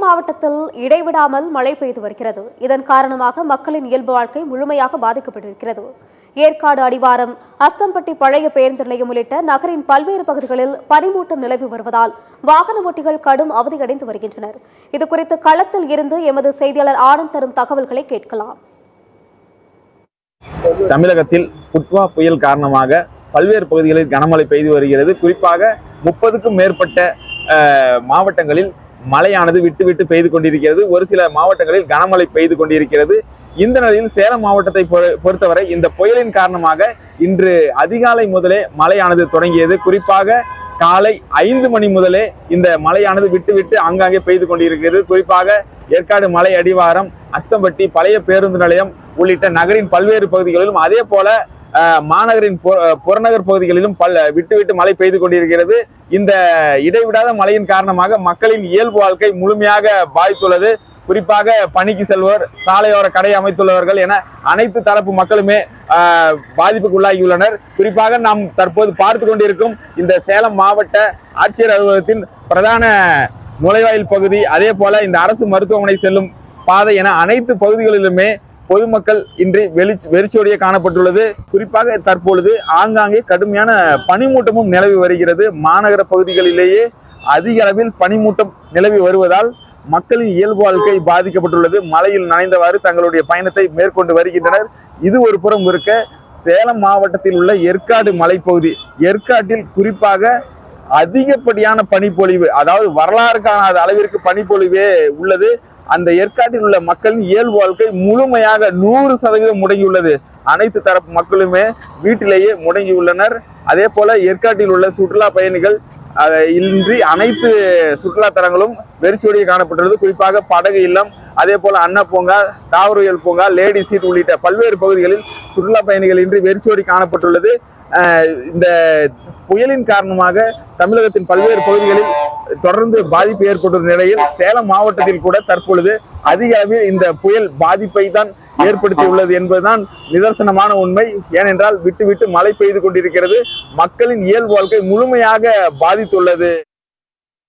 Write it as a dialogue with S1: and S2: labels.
S1: மாவட்டத்தில் இடைவிடாமல் மழை பெய்து வருகிறது. இதன் காரணமாக மக்களின் இயல்பு வாழ்க்கை முழுமையாக பாதிக்கப்பட்டிருக்கிறது. ஏற்காடு அடிவாரம், அஸ்தம்பட்டி பழைய பேருந்து நிலையம் உள்ளிட்ட நகரின் பல்வேறு பகுதிகளில் பனிமூட்டம் நிலவி வருவதால் வாகன ஓட்டிகள் கடும் அவதியடைந்து வருகின்றனர். இதுகுறித்து களத்தில் இருந்து எமது செய்தியாளர் ஆனந்த் தரும் தகவல்களை கேட்கலாம்.
S2: தமிழகத்தில் புட்வா புயல் காரணமாக பல்வேறு பகுதிகளில் கனமழை பெய்து வருகிறது. குறிப்பாக 30க்கும் மேற்பட்ட மாவட்டங்களில் மழையானது விட்டு விட்டு பெய்து கொண்டிருக்கிறது. ஒரு சில மாவட்டங்களில் கனமழை பெய்து கொண்டிருக்கிறது. இந்த நிலையில் சேலம் மாவட்டத்தை பொறுத்தவரை இந்த புயலின் காரணமாக இன்று அதிகாலை முதலே மழையானது தொடங்கியது. குறிப்பாக காலை 5 மணி முதலே இந்த மழையானது விட்டு விட்டு ஆங்காங்கே பெய்து கொண்டிருக்கிறது. குறிப்பாக ஏற்காடு மலை அடிவாரம், அஸ்தம்பட்டி பழைய பேருந்து நிலையம் உள்ளிட்ட நகரின் பல்வேறு பகுதிகளிலும், அதே போல மாநகரின் புறநகர் பகுதிகளிலும் விட்டு விட்டு மழை பெய்து கொண்டிருக்கிறது. இந்த இடைவிடாத மழையின் காரணமாக மக்களின் இயல்பு வாழ்க்கை முழுமையாக பாதித்துள்ளது. குறிப்பாக பணிக்கு செல்வோர், சாலையோர கடை அமைத்துள்ளவர்கள் என அனைத்து தரப்பு மக்களுமே பாதிப்புக்குள்ளாகியுள்ளனர். குறிப்பாக நாம் தற்போது பார்த்து கொண்டிருக்கும் இந்த சேலம் மாவட்ட ஆட்சியர் அலுவலகத்தின் பிரதான நுழைவாயில் பகுதி, அதே போல இந்த அரசு மருத்துவமனை செல்லும் பாதை என அனைத்து பகுதிகளிலுமே பொதுமக்கள் இன்றி வெறிச்சோடியே காணப்பட்டுள்ளது. குறிப்பாக தற்பொழுது ஆங்காங்கே கடுமையான பனிமூட்டமும் நிலவி வருகிறது. மாநகர பகுதிகளிலேயே அதிக அளவில் பனிமூட்டம் நிலவி வருவதால் மக்களின் இயல்பு வாழ்க்கை பாதிக்கப்பட்டுள்ளது. மழையில் நனைந்தவாறு தங்களுடைய பயணத்தை மேற்கொண்டு வருகின்றனர். இது ஒரு புறம் இருக்க, சேலம் மாவட்டத்தில் உள்ள ஏற்காடு மலைப்பகுதி, ஏற்காட்டில் குறிப்பாக அதிகப்படியான பனிப்பொழிவு, அதாவது வரலாறு காணாத அளவிற்கு பனிப்பொழிவே உள்ளது. அந்த ஏற்காட்டில் உள்ள மக்களின் இயல்பு வாழ்க்கை முழுமையாக 100% முடங்கியுள்ளது. அனைத்து தரப்பு மக்களுமே வீட்டிலேயே முடங்கியுள்ளனர். அதே போல ஏற்காட்டில் உள்ள சுற்றுலா பயணிகள் இன்றி அனைத்து சுற்றுலா தலங்களும் வெறிச்சோடியே காணப்பட்டுள்ளது. குறிப்பாக படகு இல்லம், அதே போல அன்ன பூங்கா, தாவரவியல் பூங்கா, லேடி சீட் உள்ளிட்ட பல்வேறு பகுதிகளில் சுற்றுலா பயணிகள் இன்றி வெறிச்சோடி காணப்பட்டுள்ளது. இந்த புயலின் காரணமாக தமிழகத்தின் பல்வேறு பகுதிகளில் தொடர்ந்து பாதிப்பு ஏற்பட்டுள்ள நிலையில் சேலம் மாவட்டத்தில் கூட தற்பொழுது அதிக அளவில் இந்த புயல் பாதிப்பை தான் ஏற்படுத்தியுள்ளது என்பதுதான் நிதர்சனமான உண்மை. ஏனென்றால் விட்டு விட்டு மழை பெய்து கொண்டிருக்கிறது. மக்களின் இயல்பு வாழ்க்கை முழுமையாக பாதித்துள்ளது.